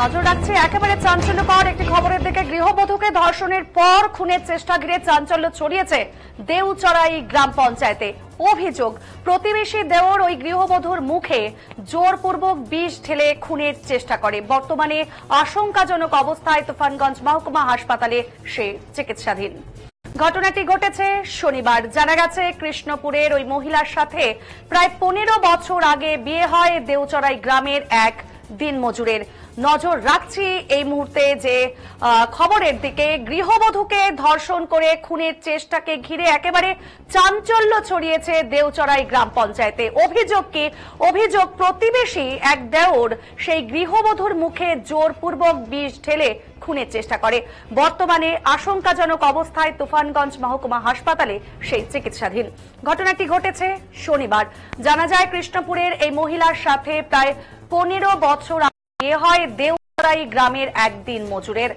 নজর রাখছে একেবারে চাঞ্চল্যকর একটি খবরের দিকে। গৃহবধূকে ধর্ষণের পর খুনের চেষ্টা ঘিরে চাঞ্চল্য ছড়িয়েছে দেউচড়াই গ্রাম পঞ্চায়েতে। অভিযোগ, প্রতিবেশী দেওর ওই গৃহবধূর মুখে জোরপূর্বক বিষ ঢেলে খুনের চেষ্টা করে। বর্তমানে আশঙ্কাজনক অবস্থায় তুফানগঞ্জ মহকুমা হাসপাতালে সে চিকিৎসাধীন। ঘটনাটি ঘটেছে শনিবার। জানা গেছে কৃষ্ণপুরের ওই মহিলার সাথে প্রায় 15 বছর আগে বিয়ে হয় দেউচড়াই গ্রামের এক দিনমজুরের। নজর রাখছি এই মুহূর্তে যে খবরের দিকে। গৃহবধূকে ধর্ষণ করে খুনের চেষ্টাকে ঘিরে একেবারে চাঞ্চল্য ছড়িয়েছে দেউচড়াই গ্রাম পঞ্চায়েতে। অভিযোগ প্রতিবেশী এক দেওর সেই গৃহবধূর মুখে জোরপূর্বক বিষ ঢেলে খুনের চেষ্টা করে। বর্তমানে আশঙ্কাজনক অবস্থায় তুফানগঞ্জ মহকুমা হাসপাতালে সেই চিকিৎসাধীন। ঘটনাটি ঘটেছে শনিবার। জানা যায় কৃষ্ণপুরের এই মহিলার সাথে প্রায় 15 বছর বিয়ে হয় দেউচড়াই গ্রামের এক দিনমজুরের।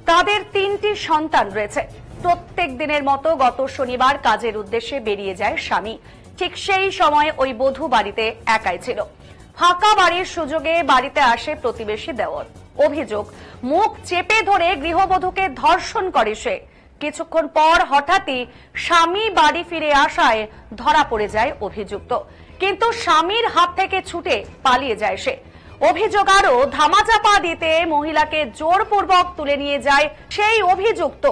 তাদের 3টি সন্তান রয়েছে। প্রত্যেক দিনের মতো গত শনিবার কাজের উদ্দেশ্যে বেরিয়ে যায় স্বামী। ঠিক সেই সময় ওই বধূ বাড়িতে একাই ছিল। ফাঁকা বাড়ির সুযোগে বাড়িতে আসে প্রতিবেশী দেওর। অভিযোগ, মুখ চেপে ধরে গৃহবধূকে ধর্ষণ করে সে। কিছুক্ষণ পর হঠাৎই স্বামী বাড়ি ফিরে আসায় ধরা পড়ে যায় অভিযুক্ত, কিন্তু স্বামীর হাত থেকে ছুটে পালিয়ে যায় সে। অভিযোগ, আরো ধামাচাপা দিতে মহিলাকে জোরপূর্বক তুলে নিয়ে যায় সেই অভিযুক্ত।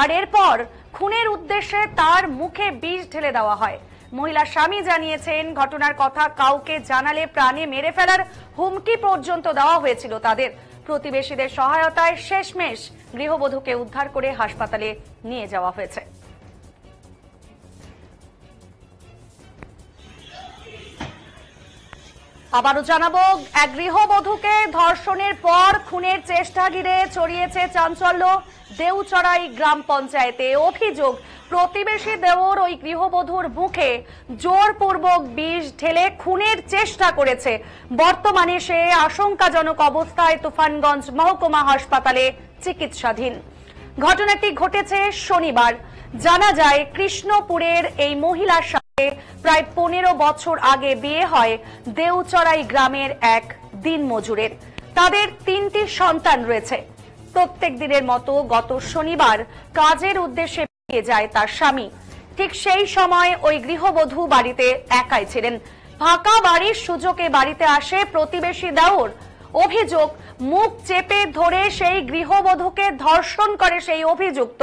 আর এরপর খুনের উদ্দেশ্যে তার মুখে বিষ ঢেলে দেওয়া হয়। মহিলার স্বামী জানিয়েছেন, ঘটনার কথা কাউকে জানালে প্রাণে মেরে ফেলার হুমকি পর্যন্ত দেওয়া হয়েছিল তাদের। প্রতিবেশীদের সহায়তায় শেষমেশ গৃহবধূকে উদ্ধার করে হাসপাতালে নিয়ে যাওয়া হয়েছে। আবারও জানাবো, এক গৃহবধূকে ধর্ষণের পর খুনের চেষ্টা ঘিরে ছড়িয়েছে চাঞ্চল্য দেউচড়াই গ্রাম পঞ্চায়েতে। অভিযোগ, প্রতিবেশী দেওর ওই গৃহবধূর মুখে জোরপূর্বক বিষ ঢেলে খুনের চেষ্টা করেছে। বর্তমানে সে আশঙ্কাজনক অবস্থায় তুফানগঞ্জ মহকুমা হাসপাতালে চিকিৎসাধীন। ঘটনাটি ঘটেছে শনিবার। জানা যায় কৃষ্ণপুরের এই মহিলার সাথে প্রায় 15 বছর আগে বিয়ে হয় দেউচড়াই গ্রামের এক দিনমজুরের। তাদের 3টি সন্তান রয়েছে। প্রত্যেক দিনের মতো গত শনিবার কাজের উদ্দেশ্যে বেরিয়ে যায় তার স্বামী। ঠিক সেই সময় ওই গৃহবধূ বাড়িতে একাই ছিলেন। ফাঁকা বাড়ির সুযোগে বাড়িতে আসে প্রতিবেশী দেওর। অভিযোগ, মুখ চেপে ধরে সেই গৃহবধূকে ধর্ষণ করে সেই অভিযুক্ত।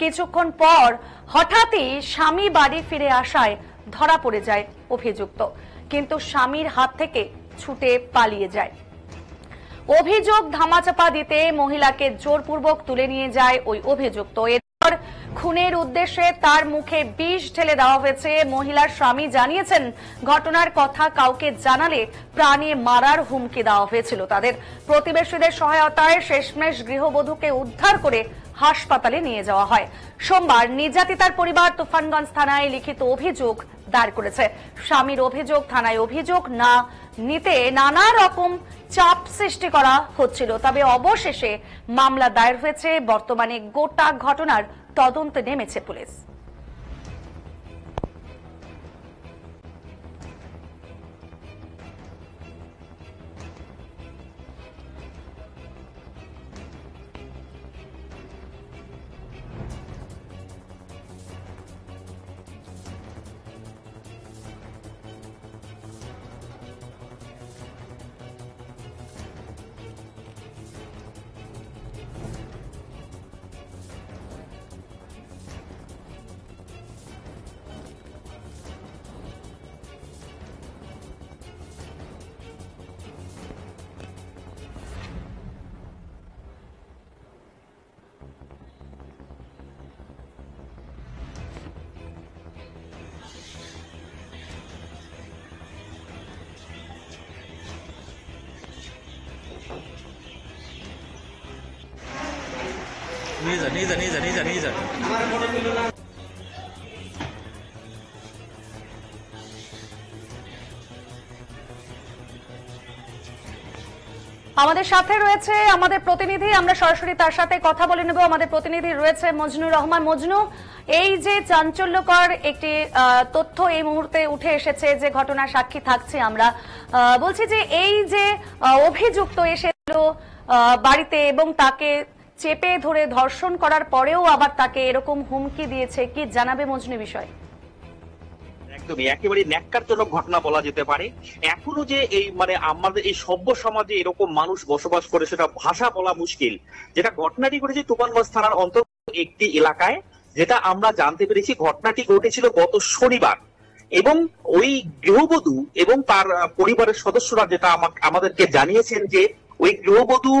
কিছুক্ষণ পর হঠাৎই স্বামী বাড়ি ফিরে আসায় ধরা পড়ে যায় অভিযুক্ত, কিন্তু স্বামীর হাত থেকে ছুটে পালিয়ে যায়। অভিযোগ, ধামাচাপা দিতে মহিলাকে জোরপূর্বক তুলে নিয়ে যায় ওই অভিযুক্ত। এরপর খুনের উদ্দেশ্যে তার মুখে বিষ ঢেলে দেওয়া হয়েছে। মহিলার স্বামী জানিয়েছেন, ঘটনার কথা কাউকে জানালে প্রাণে মারার হুমকি দেওয়া হয়েছিল তাদের। প্রতিবেশীদের সহায়তায় শেষমেশ গৃহবধূকে উদ্ধার করে হাসপাতালে নিয়ে যাওয়া হয়। সোমবার নির্যাতিতার পরিবার তুফানগঞ্জ থানায় লিখিত অভিযোগ দায়ের করেছে। স্বামীর অভিযোগ, থানায় অভিযোগ না নিতে নানা রকম চাপ সৃষ্টি করা হচ্ছিল, তবে অবশেষে মামলা দায়ের হয়েছে। বর্তমানে গোটা ঘটনার তদন্তে নেমেছে পুলিশ। আমাদের সাথে রয়েছে আমাদের প্রতিনিধি, আমরা সরাসরি তার সাথে কথা বলে নেব। আমাদের প্রতিনিধি রয়েছে মজনুর রহমান। মজনু, এই যে চাঞ্চল্যকর একটি তথ্য এই মুহূর্তে উঠে এসেছে, যে ঘটনার সাক্ষী থাকছি আমরা, বলছি যে এই যে অভিযুক্ত এসে বাড়িতে এবং তাকে চেপে ধরে ধর্ষণ করার পরেও আবার তাকে এরকম হুমকি দিয়েছে, কি জানাবে মজনু বিষয়? একদমই একেবারে ন্যাক্কারজনক ঘটনা বলা যেতে পারে। এখনো যে এই আমাদের এই সভ্য সমাজে এরকম মানুষ বসবাস করে সেটা ভাষা বলা মুশকিল। যেটা ঘটনাটি ঘটেছে তুফানগঞ্জ থানার অন্তর্গত একটি এলাকায়, যেটা আমরা জানতে পেরেছি ঘটনাটি ঘটেছিল গত শনিবার। এবং ওই গৃহবধূ এবং তার পরিবারের সদস্যরা যেটা আমাদেরকে জানিয়েছেন যে ওই গৃহবধূ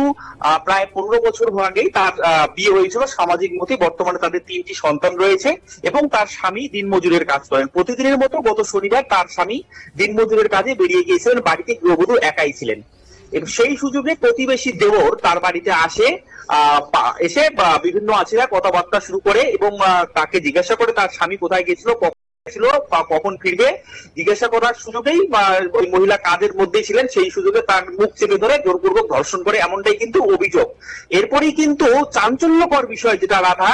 প্রায় 15 বছর আগেই তার বিয়ে হয়েছিল সামাজিক মতে। বর্তমানে তাদের 3টি সন্তান রয়েছে এবং তার স্বামী দিনমজুরের কাজ করেন। প্রতিদিনের মতো গত শনিবার তার স্বামী দিনমজুরের কাজে বেরিয়ে গিয়েছিলেন, বাড়িতে গৃহবধূ একাই ছিলেন। সেই সুযোগে প্রতিবেশী দেওর তার বাড়িতে এসে বিভিন্ন আছিরা কথাবার্তা শুরু করে এবং তাকে জিজ্ঞাসা করে তার স্বামী কোথায় গেছিল, ছিল বা কখন ফিরবে। জিজ্ঞাসা করার সুযোগেই ওই মহিলা কাজের মধ্যেই ছিলেন, সেই সুযোগে তার মুখ চেপে ধরে জোরপূর্বক ধর্ষণ করে, এমনটাই কিন্তু অভিযোগ। এরপরই কিন্তু চাঞ্চল্যকর বিষয় যেটা রাধা,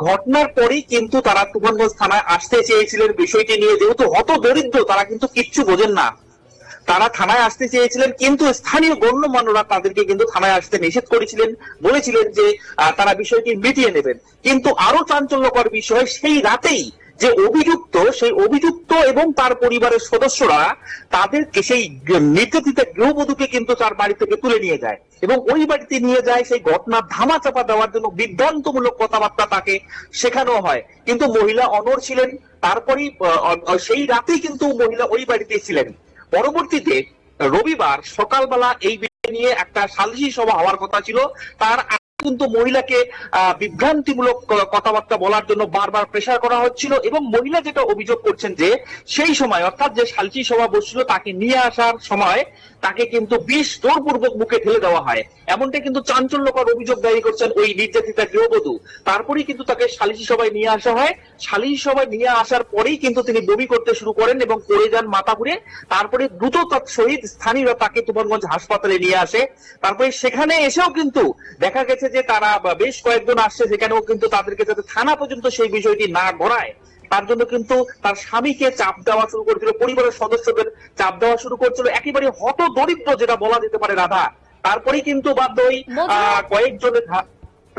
ঘটনার পরেই কিন্তু তারা তুফানগঞ্জ থানায় আসতে চেয়েছিলেন বিষয়টি নিয়ে। যেহেতু হত দরিদ্র, তারা কিন্তু কিচ্ছু বোঝেন না, তারা থানায় আসতে চেয়েছিলেন, কিন্তু স্থানীয় গণ্যমান্যরা তাদেরকে কিন্তু থানায় আসতে নিষেধ করেছিলেন, বলেছিলেন যে তারা বিষয়টি মিটিয়ে নেবেন। কিন্তু আরো চাঞ্চল্যকর বিষয়, সেই রাতেই যে সেই অভিযুক্ত এবং তার পরিবারের সদস্যরা তাদেরকে সেই নির্যাতিতা গৃহবধূকে কিন্তু তার বাড়ি থেকে তুলে নিয়ে যায় এবং ওই বাড়িতে নিয়ে যায় সেই ঘটনার ধামাচাপা দেওয়ার জন্য বিভ্রান্তমূলক কথাবার্তা তাকে শেখানো হয়। কিন্তু মহিলা অনড় ছিলেন। তারপরেই সেই রাতেই কিন্তু মহিলা ওই বাড়িতে ছিলেন। পরবর্তীতে রবিবার সকালবেলা এই বিষয় নিয়ে একটা সালিশি সভা হওয়ার কথা ছিল, তার কিন্তু মহিলাকে বিভ্রান্তিমূলক কথাবার্তা বলার জন্য বারবার প্রেসার করা হচ্ছিল। এবং মহিলা যেটা অভিযোগ করছেন যে সেই সময় অর্থাৎ যে সালিশি সভা বসছিল তাকে নিয়ে আসার সময় তাকে কিন্তু বিষ জোরপূর্বক মুখে ঢেলে দেওয়া হয়, এমনটা কিন্তু চাঞ্চল্যকর অভিযোগ দায়ী করছেন ওই নির্যাতিতা গৃহবধূ। তারপরেই কিন্তু তাকে সালিশি সভায় নিয়ে আসা হয়। সালিশি সভায় নিয়ে আসার পরেই কিন্তু তিনি বমি করতে শুরু করেন এবং পড়ে যান মাথা ঘুরে। তারপরে দ্রুত সহিত স্থানীয়রা তাকে তুফানগঞ্জ হাসপাতালে নিয়ে আসে। তারপরে সেখানে এসেও কিন্তু দেখা গেছে যে তারা বেশ কয়েকজন আসছে, সেখানেও কিন্তু তাদেরকে যাতে থানা পর্যন্ত সেই বিষয়টি না গড়ায় তার জন্য কিন্তু তার স্বামীকে চাপ দেওয়া শুরু করেছিল, পরিবারের সদস্যদের চাপ দেওয়া শুরু করছিল, একেবারে হত দরিদ্র যেটা বলা যেতে পারে রাধা। তারপরেই কিন্তু বাধ্য হই কয়েকজনের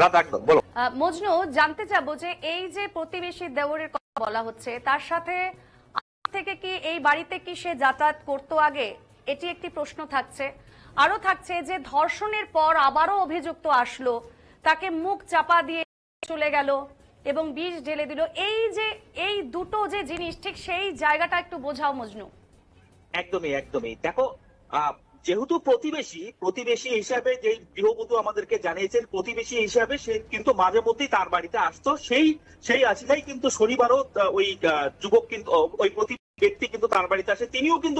রাধা। একদম বলো মজনু, জানতে চাবো যে এই যে প্রতিবেশী দেওরের কথা বলা হচ্ছে, তার সাথে থেকে কি এই বাড়িতে কি সে যাতায়াত করতো আগে, এটি একটি প্রশ্ন থাকছে। আরো থাকছে যে ধর্ষণের পর আবারও অভিযুক্ত আসলো, তাকে মুখ চাপা দিয়ে চলে গেল এবং বিষ ঢেলে দিল। এই দুটো যে জিনিস, ঠিক সেই জায়গাটা একটু বোঝাও মজনু। একদমই দেখো, যেহেতু প্রতিবেশী হিসাবে যে গৃহবধূ আমাদেরকে জানিয়েছেন, প্রতিবেশী হিসাবে সে কিন্তু মাঝে মধ্যেই তার বাড়িতে আসতো। সেই আসিলাই কিন্তু শনিবারও ওই যুবক কিন্তু ওই ব্যক্তি কিন্তু তার বাড়িতে আসে। তিনিও কিন্তু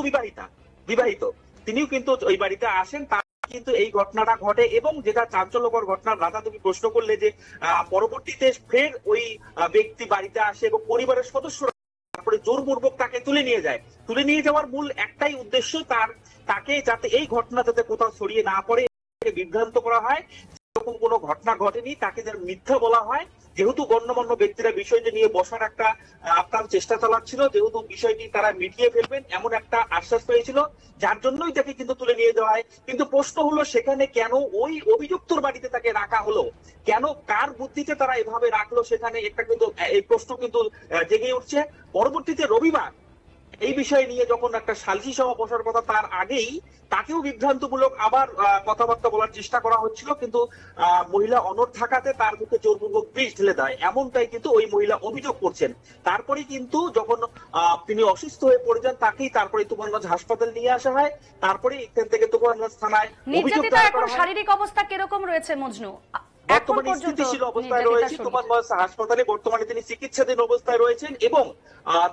বিবাহিত, তিনিও কিন্তু ওই বাড়িতে আসেন। কিন্তু এই ঘটনাটা ঘটে এবং যেটা চাঞ্চল্যকর ঘটনা রাধা, তুমি প্রশ্ন করলে যে পরবর্তীতে ফের ওই ব্যক্তি বাড়িতে আসে এবং পরিবারের সদস্যরা তারপরে জোরপূর্বক তাকে তুলে নিয়ে যায়। তুলে নিয়ে যাওয়ার মূল একটাই উদ্দেশ্য, তাকে যাতে এই ঘটনা যাতে কোথাও ছড়িয়ে না পড়ে, বিভ্রান্ত করা হয়, এরকম কোনো ঘটনা ঘটেনি, তাকে যেন মিথ্যা বলা হয়। যেহেতু গণ্যমান্য ব্যক্তিরা বিষয়টি নিয়ে বসার একটা আপ্রাণ চেষ্টা চালাচ্ছিল, যেহেতু বিষয়টি তারা মিটিয়ে ফেলবেন এমন একটা আশ্বাস পেয়েছিল, যার জন্যই তাকে কিন্তু তুলে নিয়ে যাওয়া হয়। কিন্তু প্রশ্ন হলো সেখানে কেন ওই অভিযুক্তর বাড়িতে তাকে রাখা হলো, কেন কার বুদ্ধিতে তারা এভাবে রাখলো, সেখানে একটা কিন্তু এই প্রশ্ন কিন্তু জেগে উঠছে। পরবর্তীতে রবিবার এই বিষয় নিয়ে যখন একটা সালিশি সভা বসার কথা, তার আগেই তাকেও বিভ্রান্তমূলক আবার কথাবার্তা বলার চেষ্টা করা হচ্ছিল, কিন্তু মহিলা অনড় থাকাতে তার মুখে জোরপূর্বক বিষ ঢেলে দেয়, এমনটাই কিন্তু ওই মহিলা অভিযোগ করছেন। তারপরে কিন্তু যখন তিনি অসুস্থ হয়ে পড়ে যান, তারপরে তুফানগঞ্জ হাসপাতাল নিয়ে আসা হয়। তারপরে এখান থেকে তুফানগঞ্জ থানায় অভিযোগ দায়ের করা হয়। শারীরিক অবস্থা কিরকম রয়েছে মজনু? বর্তমানে স্থিতিশীল অবস্থায় রয়েছে তুফানগঞ্জ হাসপাতালে, বর্তমানে তিনি চিকিৎসাধীন অবস্থায় রয়েছেন। এবং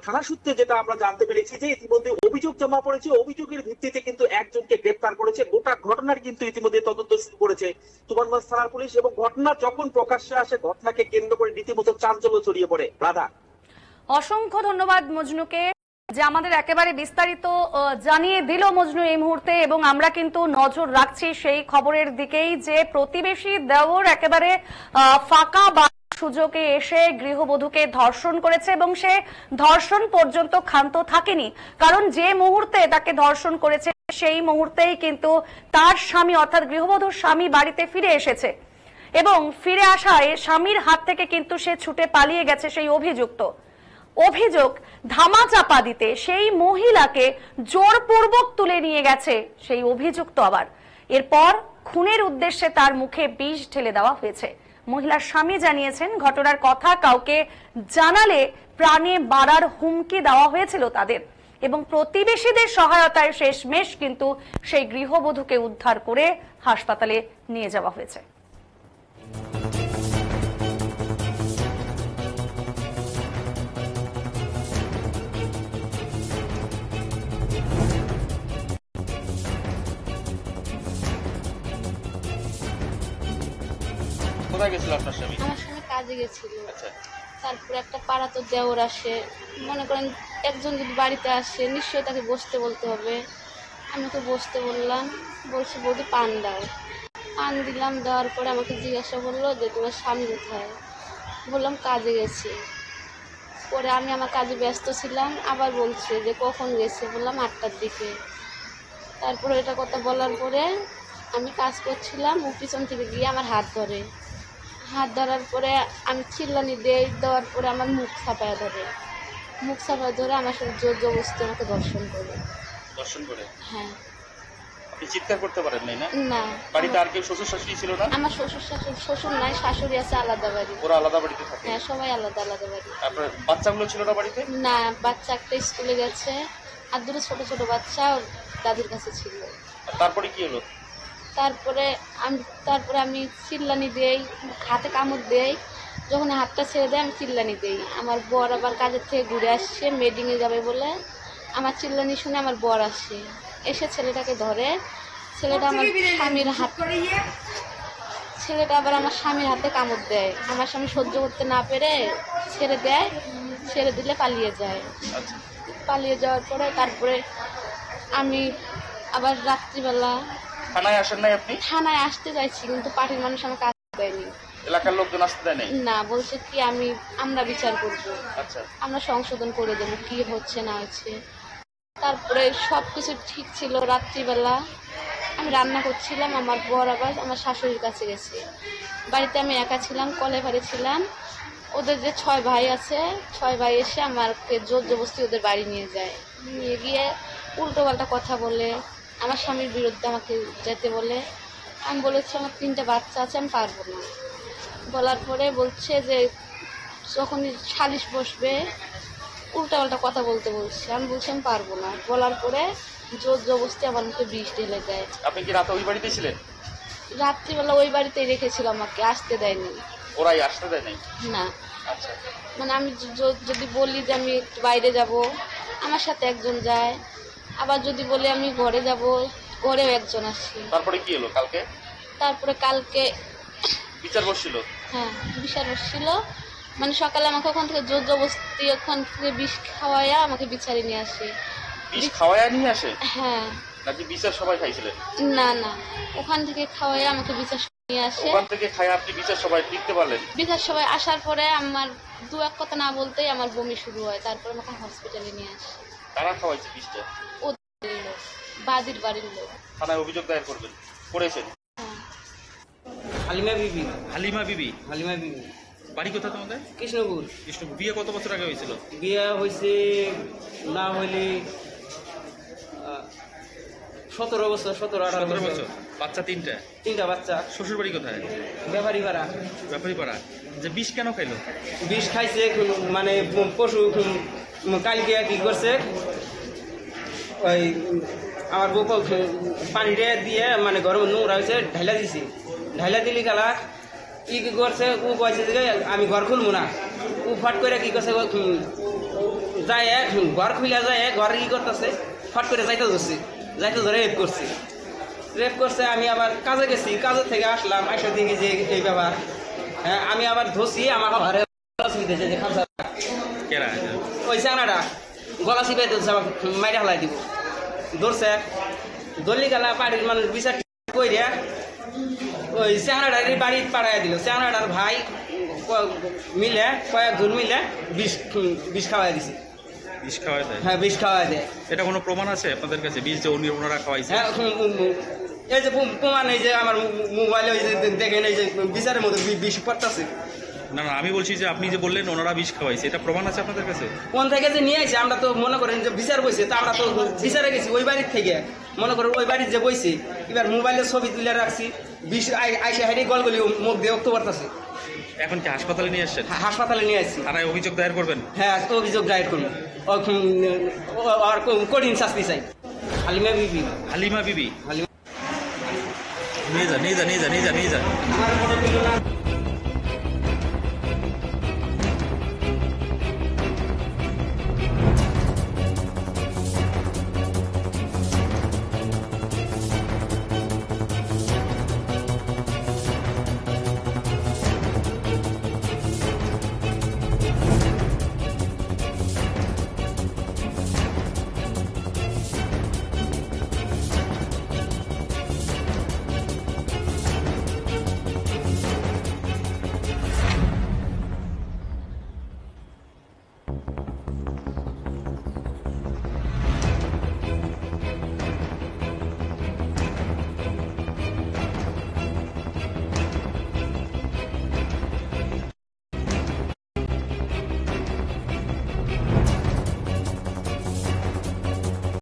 থানা সূত্রে যেটা আমরা জানতে পেরেছি যে ইতিমধ্যে অভিযোগ জমা পড়েছে, অভিযোগের ভিত্তিতে কিন্তু একজনকে গ্রেফতার করেছে। গোটা ঘটনার কিন্তু ইতিমধ্যে তদন্ত শুরু করেছে তুফানগঞ্জ থানার পুলিশ। এবং ঘটনা যখন প্রকাশ্যে আসে, ঘটনাকে কেন্দ্র করে রীতিমতো চাঞ্চল্য ছড়িয়ে পড়ে। রাধা, অসংখ্য ধন্যবাদ মজনুকে, যে আমাদের একেবারে বিস্তারিত জানিয়ে দিল মজনু এই মুহূর্তে। এবং আমরা কিন্তু নজর রাখছি সেই খবরের দিকেই, যে প্রতিবেশী দেওর একেবারে ফাঁকা বা সুযোগে এসে গৃহবধূকে ধর্ষণ করেছে এবং সে ধর্ষণ পর্যন্ত ক্ষান্ত থাকেনি। কারণ যে মুহূর্তে তাকে ধর্ষণ করেছে সেই মুহূর্তেই কিন্তু তার স্বামী অর্থাৎ গৃহবধূর স্বামী বাড়িতে ফিরে এসেছে এবং ফিরে আসায় স্বামীর হাত থেকে কিন্তু সে ছুটে পালিয়ে গেছে সেই অভিযোগ ধামাচাপা দিতে সেই মহিলাকে জোরপূর্বক তুলে নিয়ে গেছে সেই অভিযুক্ত। আবার এরপর খুনের উদ্দেশ্যে তার মুখে বিষ ঢেলে দেওয়া হয়েছে। মহিলার স্বামী জানিয়েছেন ঘটনার কথা কাউকে জানালে প্রাণে মারার হুমকি দেওয়া হয়েছিল তাদের এবং প্রতিবেশীদের সহায়তায় শেষমেশ কিন্তু সেই গৃহবধূকে উদ্ধার করে হাসপাতালে নিয়ে যাওয়া হয়েছে। কোথায় গেছিল আপনার স্বামী? আমার স্বামী কাজে গেছিল। আচ্ছা, তারপরে একটা পাড়া তো দেওর আসে, মনে করেন একজন যদি বাড়িতে আসে নিশ্চয়ই তাকে বসতে বলতে হবে। আমি ওকে বসতে বললাম, বলছি বৌদি পান দাও। পান দিলাম, দেওয়ার পরে আমাকে জিজ্ঞাসা করলো যে তোমার স্বামী কোথায়। বললাম কাজে গেছি। পরে আমি আমার কাজে ব্যস্ত ছিলাম, আবার বলছে যে কখন গেছে। বললাম 8টার দিকে। তারপরে এটা কথা বলার পরে আমি কাজ করছিলাম, ও পিছন থেকে গিয়ে আমার হাত ধরার পরে আমি চিল্লানি দেওয়ার পরে আমার মুখ ছাপায় ধরে আমার সাথে জোর জবরদস্তি আমাকে দর্শন করে। হ্যাঁ। আপনি চিৎকার করতে পারেন নাই না? না। বাড়িতে আর কেউ শ্বশুর শাশুড়ি ছিল না? আমার শ্বশুর নাই, শাশুড়ি আছে আলাদা বাড়ি। ওরা আলাদা বাড়িতে থাকে? হ্যাঁ, সবাই আলাদা বাড়ি। আপনার বাচ্চাগুলো ছিল না বাড়িতে? না, বাচ্চা একটা স্কুলে গেছে, আর দুটো ছোট ছোট বাচ্চা ওর দাদির কাছে ছিল। তারপরে কি হলো? তারপরে আমি চিল্লানি দেই, হাতে কামড় দেই। যখন হাতটা ছেড়ে দেয় আমি চিল্লানি দেই। আমার বর আবার কাজের থেকে ঘুরে আসছে, মেডিংয়ে যাবে বলে। আমার চিল্লানি শুনে আমার বর আসে, এসে ছেলেটাকে ধরে। ছেলেটা আবার আমার স্বামীর হাতে কামড় দেয়। আমার স্বামী সহ্য করতে না পেরে ছেড়ে দেয়, ছেড়ে দিলে পালিয়ে যায়। পালিয়ে যাওয়ার পরে তারপরে আমি আবার রাত্রিবেলা থানায় আসেন নাই আপনি? থানায় আসতে চাইছি, কিন্তু পার্টির মানুষ আমাকে আসতে দেয়নি। এলাকার লোকজন আসতে দেয় নাই? না, বলছে কি আমরা বিচার করবো, আচ্ছা, আমরা সংশোধন করে দেবো কি হচ্ছে না হচ্ছে। তারপরে সব কিছু ঠিক ছিল। রাত্রিবেলা আমি রান্না করছিলাম, আমার বর আবার আমার শাশুড়ির কাছে গেছে। বাড়িতে আমি একা ছিলাম, কলে ঘরে ছিলাম। ওদের যে 6 ভাই আছে, 6 ভাই এসে আমাকে জোর জবরদস্তি ওদের বাড়ি নিয়ে যায়। নিয়ে গিয়ে উল্টোপাল্টা কথা বলে, আমার স্বামীর বিরুদ্ধে আমাকে যেতে বলে। আমি বলেছি আমার 3টা বাচ্চা আছে, আমি পারবো না। বলার পরে বলছে যে যখনই সালিশ বসবে উল্টাপাল্টা কথা বলতে বলছে। আমি বলছি আমি পারবো না। বলার পরে জোর জবরদস্তি আমার মুখে বিষ ঢেলে দেয়। আপনি কি রাতে ওই বাড়িতে ছিলেন? রাত্রিবেলা ওই বাড়িতেই রেখেছিল, আমাকে আসতে দেয়নি। ওরাই আসতে দেয় নাই? না। আচ্ছা, মানে আমি যদি বলি যে আমি একটু বাইরে যাব, আমার সাথে একজন যায়। আবার যদি বলি আমি ঘরে যাব, ঘরেও একজন আসে। তারপরে কি হলো কালকে? তারপরে কালকে বিচার বসছিল? হ্যাঁ, বিচার বসছিল। মানে সকালে আমাকে ওখান থেকে জোর জবরদস্তি ওখান থেকে বিষ খাওয়াইয়া আমাকে বিচারে নিয়ে আসে। বিষ খাওয়াইয়া নিয়ে আসে? হ্যাঁ। নাকি বিচার সবাই খাইছিলেন? না, ওখান থেকে খাওয়াইয়া আমাকে বিচার নিয়ে আসে। ওখান থেকে খাই আপনি বিচার সবাই টিকতে পারলেন? বিচার সবাই আসার পরে আমার 2-1 কথা না বলতেই আমার বমি শুরু হয়। তারপরে আমাকে হসপিটালে নিয়ে আসে। কারা খাওয়াইছে বিষটা? ওদের লোক, বাদীর বাড়ির লোক। থানায় অভিযোগ দায়ের করবেন? করেছেন? হালিমা বিবি। হালিমা বিবি? হালিমা বিবি। বাড়ি কোথা তোমাদের? কৃষ্ণপুর। কৃষ্ণপুর। বিয়ে কত বছর আগে হয়েছিল? বিয়ে হয়েছে না হইলে 17 বছর, 17-18 বছর। বাচ্চা 3টা? 3টা বাচ্চা। শ্বশুর বাড়ি কোথায়? ব্যাপারী পাড়া। ব্যাপারী পাড়া। যে বিষ কেন খাইলো? বিষ খাইছে মানে পশু কালকে কি করছে, ওই আমার বউ পানিটা দিয়ে মানে গরম নোংরা হয়েছে ঢাইলা দিছি। ঢাইলা দিলি গালা কি করছে, ও কয়েছে যে আমি ঘর খুলবো না। ও ফট করে কি করছে যায়, ঘর খুলে যায়, ঘরে কি করতেছে ফট করে যাইতে ধরে রেপ করছে। আমি আবার কাজে গেছি, কাজের থেকে আসলাম, আইসা দেখি যে এই ব্যাপার। হ্যাঁ, আমি আবার ধরছি আমার ঘরে যে খামসা ওই চানাটা গলা চিপাই ধরছে, আমার মাইরা হালাই দিব। ধরছে দলি গেলা বাড়ির মানুষ বিচার কইরা ওই চানাটার বাড়ির পাড়ায় দিল। চানাটার ভাই মিলে কয়েকজন মিলে বিষ খাওয়াই দিছে। বিষ খাওয়ায় দেয়? হ্যাঁ বিষ খাওয়াই দেয়। এটা কোনো প্রমাণ আছে আপনাদের কাছে বিষ যে ওনারা খাওয়াইছে? হ্যাঁ এই যে প্রমাণ, এই যে আমার মোবাইলে ওই যে দেখেন এই যে বিচারের মধ্যে বিষ পড়তেছে। না না, আমি বলছি যে আপনি যে বললেন ওনারা বিষ খাওয়াইছে, এটা প্রমাণ আছে আপনাদের কাছে? কোন থেকে যে নিয়ে আসে, আমরা তো মনে করেন যে বিচার বইছে, তা আমরা তো বিচারে গেছি ওই বাড়ির থেকে, মনে করেন ওই বাড়ির যে বইছে, এবার মোবাইলের ছবি তুলে রাখছি, বিষ আইসে হাইডে গলগলি মুখ দিয়ে রক্ত পড়তেছে। এখন কি হাসপাতালে নিয়ে আসছেন? হাসপাতালে নিয়ে আসছি। থানায় অভিযোগ দায়ের করবেন? হ্যাঁ অভিযোগ দায়ের করুন, আর কঠিন শাস্তি চাই। হালিমা বিবি। হালিমা বিবি? হালিমা নিয়ে যা নিয়ে যা নিয়ে যা নিয়ে যা নিয়ে যা। আমার